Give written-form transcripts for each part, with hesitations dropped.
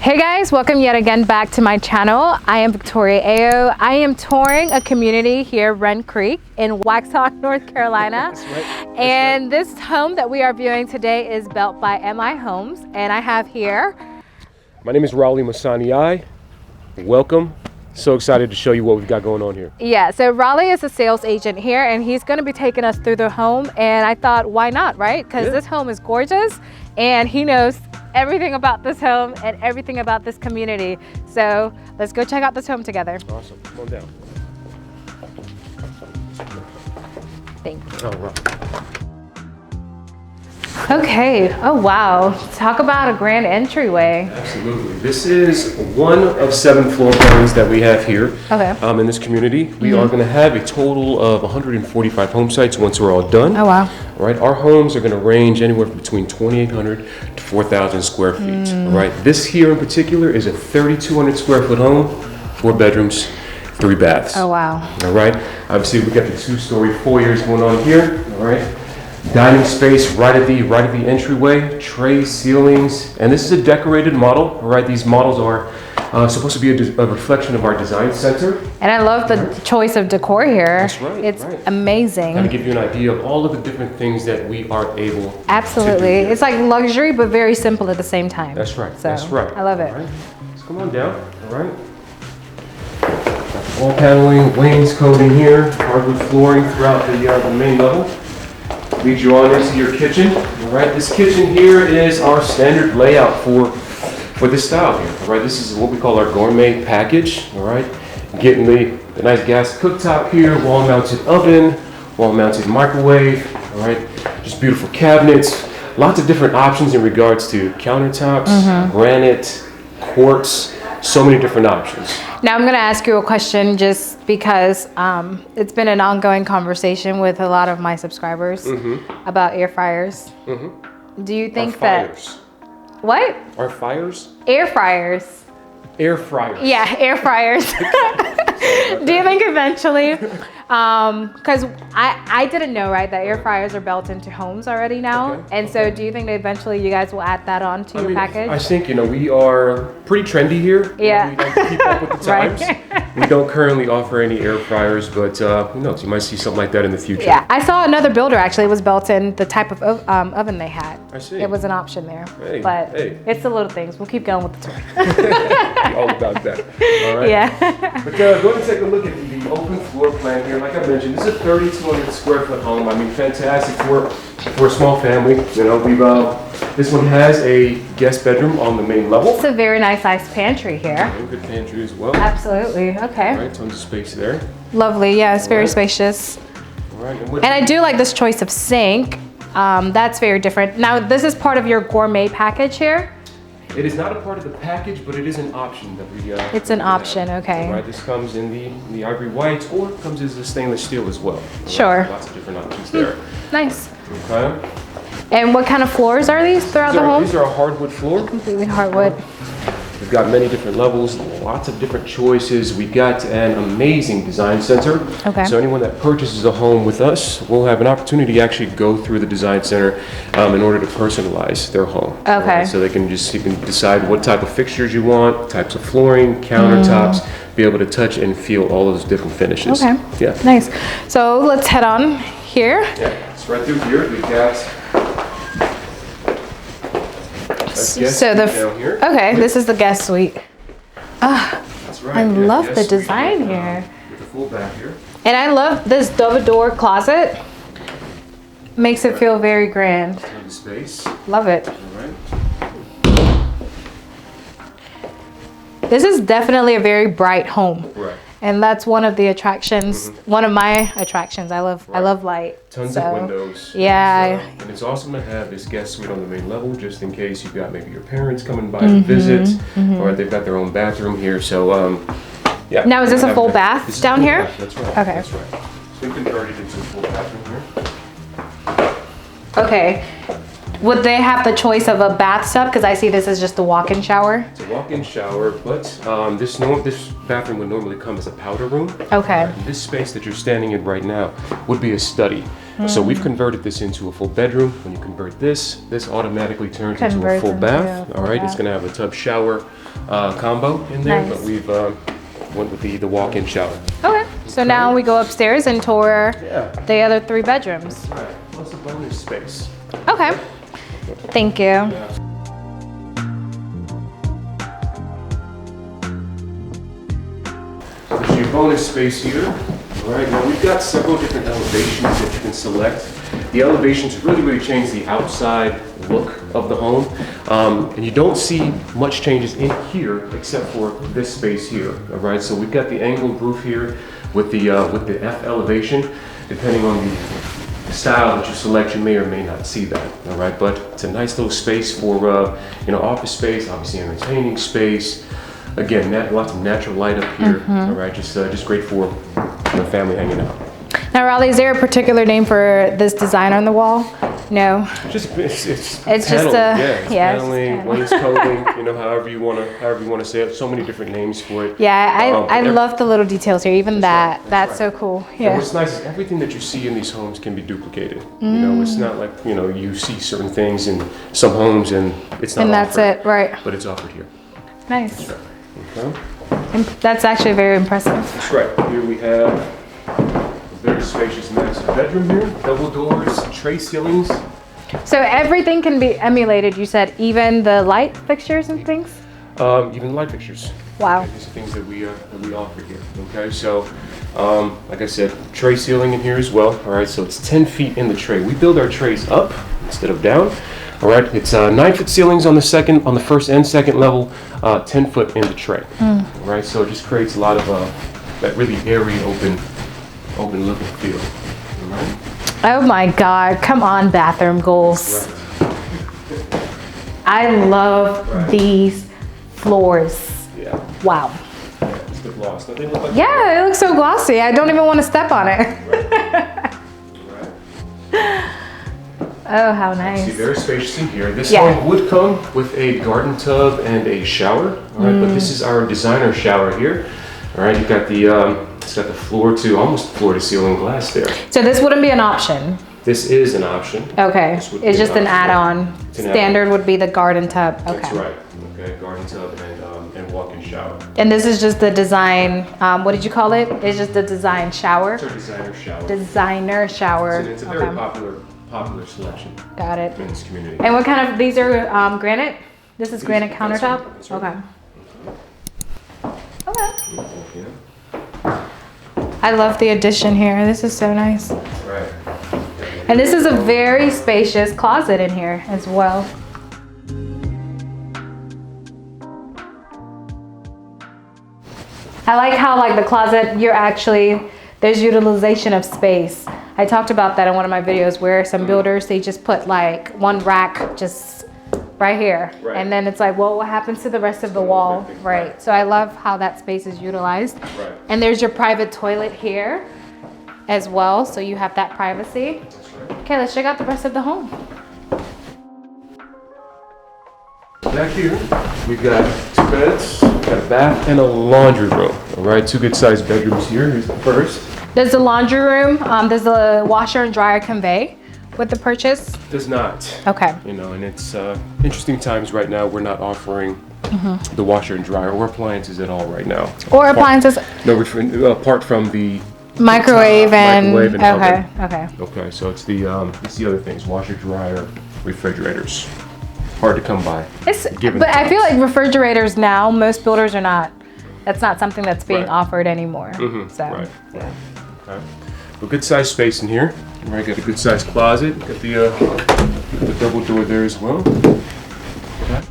Hey guys, welcome yet again back to my channel. I am Victoria Ayo. I am touring a community here, Wrenn Creek in Waxhaw, North Carolina. That's right. And this home that we are viewing today is built by MI Homes. And I have here... My name is Raleigh Masani. Welcome. So excited to show you what we've got going on here. Yeah, so Raleigh is a sales agent here and he's going to be taking us through the home. And I thought, why not, right? Because this home is gorgeous and he knows everything about this home and everything about this community. So let's go check out this home together. Awesome. Come on down. Thank you. All right. Okay. Oh, wow. Talk about a grand entryway. Absolutely. This is one of 7 floor plans that we have here in this community. We are going to have a total of 145 home sites once we're all done. Oh, wow. All right. Our homes are going to range anywhere between 2,800 to 4,000 square feet. All right. This here in particular is a 3,200 square foot home, 4 bedrooms, 3 baths. Oh, wow. All right. Obviously, we got the 2-story foyers going on here. All right. Dining space right at the entryway, tray ceilings, and this is a decorated model. All right, these models are supposed to be a reflection of our design center. And I love the choice of decor here. That's right. It's amazing. Kind of give you an idea of all of the different things that we are able Absolutely. to do. It's like luxury, but very simple at the same time. That's right. So, That's right. I love it. All right. Let's come on down. All right. Wall paneling, wainscoting here, hardwood flooring throughout the main level. Lead you on into your kitchen. All right, this kitchen here is our standard layout for this style here. All right, this is what we call our gourmet package. All right, getting the nice gas cooktop here, wall-mounted oven, wall-mounted microwave. All right, just beautiful cabinets. Lots of different options in regards to countertops, granite, quartz. So many different options. Now I'm going to ask you a question just because it's been an ongoing conversation with a lot of my subscribers about air fryers. Do you think fires. What? Our fires? Air fryers. Air fryers. Yeah, air fryers. Do you think eventually, because I didn't know, right, that air fryers are built into homes already now. And so do you think that eventually you guys will add that on to your package? I think, we are pretty trendy here. Yeah. We like to keep up with the times. We don't currently offer any air fryers, but who knows, you might see something like that in the future. Yeah, I saw another builder actually was built in the type of oven they had. I see. It was an option there. Hey, but hey. it's the little things. We'll keep going with the tour. All about that. All right. Yeah. But go ahead and take a look at the open floor plan here. Like I mentioned, this is a 3,200 square foot home. I mean, fantastic for a small family. This one has a guest bedroom on the main level. It's a very nice sized pantry here. Good pantry as well. Absolutely. Okay. All right, tons of space there. Lovely. Yeah, it's very spacious. All right. And I do like this choice of sink. That's very different. Now, this is part of your gourmet package here. It is not a part of the package, but it is an option that we It's an option, okay. All right, this comes in the ivory white, or it comes as a stainless steel as well. Sure. Lots of different options there. Nice. Okay. And what kind of floors are these throughout the home? These are a hardwood floor. Completely hardwood. We've got many different levels, lots of different choices. We've got an amazing design center. Okay. So anyone that purchases a home with us will have an opportunity to actually go through the design center in order to personalize their home. Okay. So you can decide what type of fixtures you want, types of flooring, countertops, be able to touch and feel all those different finishes. Okay. Yeah. Nice. So let's head on here. Yeah. It's right through here. We've got down here. Okay, this is the guest suite. That's right. I love the guest suite, design here. With the full bath here. And I love this double door closet. Makes it feel very grand. Love the space. Love it. All right. This is definitely a very bright home. Right. And that's one of the attractions, one of my attractions. I love light. Tons of windows. Yeah. And it's awesome to have this guest suite on the main level, just in case you've got maybe your parents coming by to visit, or they've got their own bathroom here. So, yeah. Now, is this a full bath down here? That's right. Okay. That's right. So we converted it into a full bathroom here. Okay. Would they have the choice of a bathtub? Because I see this as just a walk-in shower. It's a walk-in shower, but this bathroom would normally come as a powder room. Okay. And this space that you're standing in right now would be a study. So we've converted this into a full bedroom. When you convert this automatically turns into a full bath. All right, it's gonna have a tub shower combo in there, but we've went with the walk-in shower. Okay, so now we go upstairs and tour the other 3 bedrooms. Right, plus a bonus space. Okay, thank you. There's your bonus space here. All right, now we've got several different elevations that you can select. The elevations really change the outside look of the home. And you don't see much changes in here except for this space here. All right, so we've got the angled roof here with the F elevation. Depending on the style that you select, you may or may not see that. All right, but it's a nice little space for office space, obviously entertaining space. Again, lots of natural light up here. All right, just great for family hanging out. Now, Raleigh, is there a particular name for this design on the wall? No. It's paneling. Paneling, wainscoting, however you want to say it. So many different names for it. Yeah, I love the little details here. Even that's so cool. Yeah. And what's nice is everything that you see in these homes can be duplicated. It's not like you see certain things in some homes and it's not. And that's offered, it, right? But it's offered here. Nice. That's right. Okay. That's actually very impressive. That's right. Here we have a very spacious master bedroom here. Double doors, tray ceilings. So everything can be emulated, you said, even the light fixtures and things? Even light fixtures. Wow. Okay, these are things that we offer here. Okay, so like I said, tray ceiling in here as well. All right, so it's 10 feet in the tray. We build our trays up instead of down. All right, it's 9-foot ceilings on the first and second level, 10 foot in the tray. All right, so it just creates a lot of that really airy, open look and feel. All right. Oh my God! Come on, bathroom goals. Right. I love these floors. Yeah. Wow. Yeah, it's the gloss. Don't they look like Yeah, it looks so glossy. I don't even want to step on it. Right. Oh, how nice. See, very spacious in here. This home would come with a garden tub and a shower. All right, but this is our designer shower here. All right, you've got it's got the almost floor to ceiling glass there. So this wouldn't be an option. This is an option. Okay, it's just an add-on. Standard would be the garden tub. Okay. That's right. Okay, garden tub and walk-in shower. And this is just the design. What did you call it? It's just the design shower. It's our designer shower. Designer shower. It's a very popular selection. Got it. In this community. And what kind of, these are granite? This is granite countertop? That's right. Okay. Okay. I love the addition here. This is so nice. Right. And this is a very spacious closet in here as well. I like how the closet, there's utilization of space. I talked about that in one of my videos where some builders, they just put one rack just right here. Right. And then it's well, what happens to the rest of the wall? Right. So I love how that space is utilized. Right. And there's your private toilet here as well. So you have that privacy. That's right. Okay, let's check out the rest of the home. Back here, we've got 2 beds, we've got a bath, and a laundry room. All right, 2 good-sized bedrooms here. Here's the first. Does the laundry room, does the washer and dryer convey with the purchase? Does not. Okay. And it's interesting times right now. We're not offering the washer and dryer or appliances at all right now. Or appliances? No, apart from the microwave and oven. Okay. Okay, so it's the other things: washer, dryer, refrigerators. Hard to come by. But I feel like refrigerators now, most builders are not. That's not something that's being offered anymore. So yeah. Okay. Well, good sized space in here. Right, got a good sized closet. Got the double door there as well. Okay.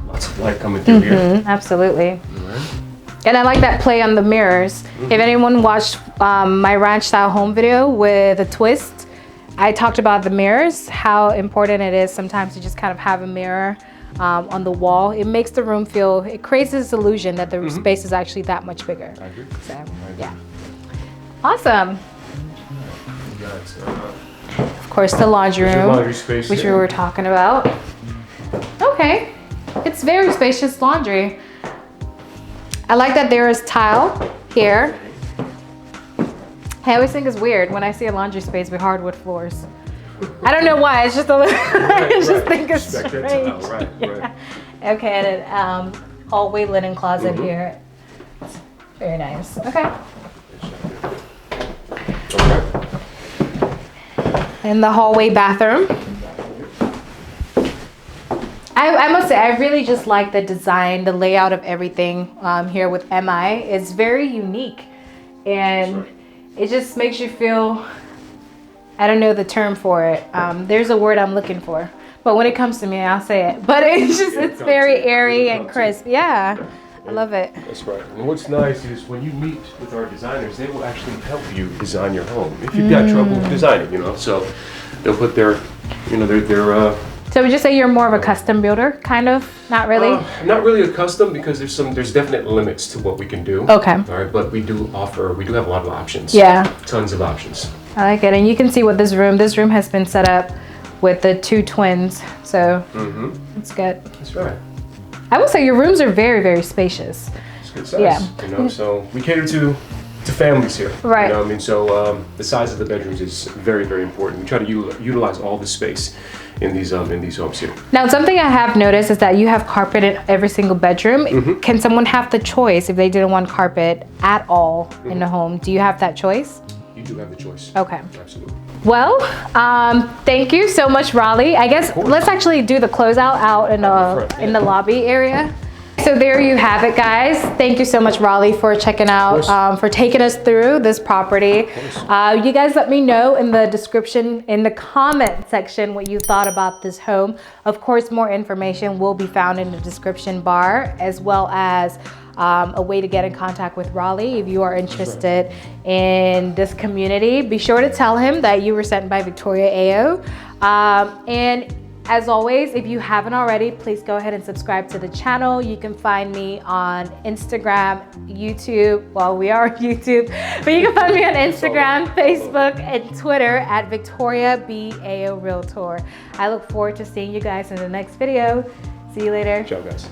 Lots of light coming through here. Absolutely. All right. And I like that play on the mirrors. If anyone watched my ranch style home video with a twist, I talked about the mirrors, how important it is sometimes to just kind of have a mirror on the wall. It makes the room it creates this illusion that the space is actually that much bigger. I agree. So, yeah. Awesome. Of course, the laundry room, laundry space which we were talking about. Okay, it's very spacious laundry. I like that there is tile here. I always think it's weird when I see a laundry space with hardwood floors. I don't know why. It's just a little. I just think it's strange. Right. Okay, and hallway linen closet here. Very nice. Okay. And the hallway bathroom. I must say, I really just like the design, the layout of everything here with MI. It's very unique, and it just makes you feel, I don't know the term for it. There's a word I'm looking for, but when it comes to me, I'll say it. But it's just, it's very airy and crisp. Yeah, I love it. That's right. And what's nice is when you meet with our designers, they will actually help you design your home if you've got trouble designing, you know. So they'll put their, you know, their So would you say you're more of a custom builder, kind of? Not really? Not really a custom, because there's definite limits to what we can do. Okay. All right, but we do have a lot of options. Yeah. Tons of options. I like it. And you can see what this room has been set up with the 2 twins. So it's good. That's right. I would say your rooms are very, very spacious. It's good size. Yeah. You know, so we cater to families here. Right. You know, I mean, so the size of the bedrooms is very, very important. We try to utilize all the space in these homes here. Now, something I have noticed is that you have carpet in every single bedroom. Can someone have the choice if they didn't want carpet at all in the home? Do you have that choice? You do have the choice. Okay. Absolutely. Well, thank you so much, Raleigh. I guess let's actually do the closeout out in the lobby area. So there you have it, guys. Thank you so much, Raleigh, for checking out, for taking us through this property. You guys let me know in the description, in the comment section, what you thought about this home. Of course, more information will be found in the description bar, as well as a way to get in contact with Raleigh if you are interested in this community. Be sure to tell him that you were sent by Victoria AO. And as always, if you haven't already, please go ahead and subscribe to the channel. You can find me on Instagram, YouTube. Well, we are on YouTube, but you can find me on Instagram, Facebook, and Twitter at Victoria B. AO Realtor. I look forward to seeing you guys in the next video. See you later. Ciao, guys.